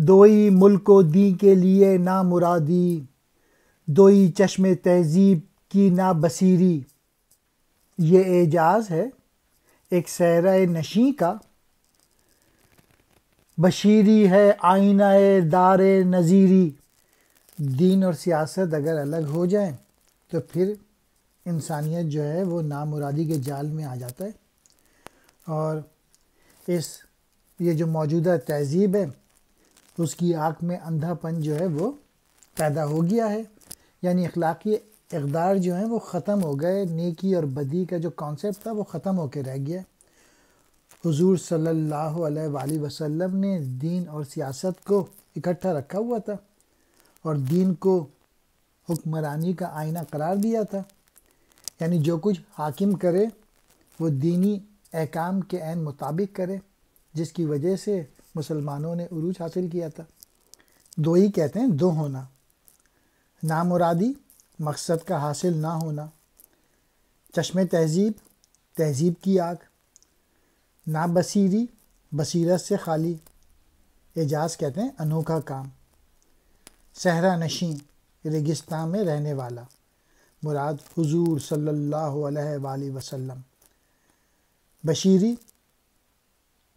دوئی ملک و دین کے لیے نامرادی، دوئی چشم تہذیب کی نا بصیری۔ یہ اعجاز ہے ایک صحرا نشیں کا، بشیری ہے آئینہ دار نظیری۔ دین اور سیاست اگر الگ ہو جائیں تو پھر انسانیت جو ہے وہ نامرادی کے جال میں آ جاتا ہے، اور یہ جو موجودہ تہذیب ہے اس کی آنکھ میں اندھا پن جو ہے وہ پیدا ہو گیا ہے، یعنی اخلاقی اقدار جو ہیں وہ ختم ہو گئے، نیکی اور بدی کا جو کانسیپٹ تھا وہ ختم ہو کے رہ گیا۔ حضور صلی اللہ علیہ وآلہ وسلم نے دین اور سیاست کو اکٹھا رکھا ہوا تھا اور دین کو حکمرانی کا آئینہ قرار دیا تھا، یعنی جو کچھ حاکم کرے وہ دینی احکام کے عین مطابق کرے، جس کی وجہ سے مسلمانوں نے عروج حاصل کیا تھا۔ دو ہی کہتے ہیں، دو ہونا، نامرادی مقصد کا حاصل نہ ہونا، چشم تہذیب تہذیب کی آنکھ، نابصیری بصیرت سے خالی، اعجاز کہتے ہیں انوکھا کام، صحرا نشیں ریگستان میں رہنے والا، مراد حضور صلی اللہ علیہ وآلہ وسلم، بشیری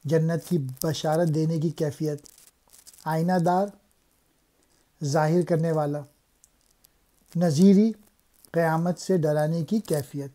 جنت کی بشارت دینے کی کیفیت، آئینہ دار ظاہر کرنے والا، نذیری قیامت سے ڈرانے کی کیفیت۔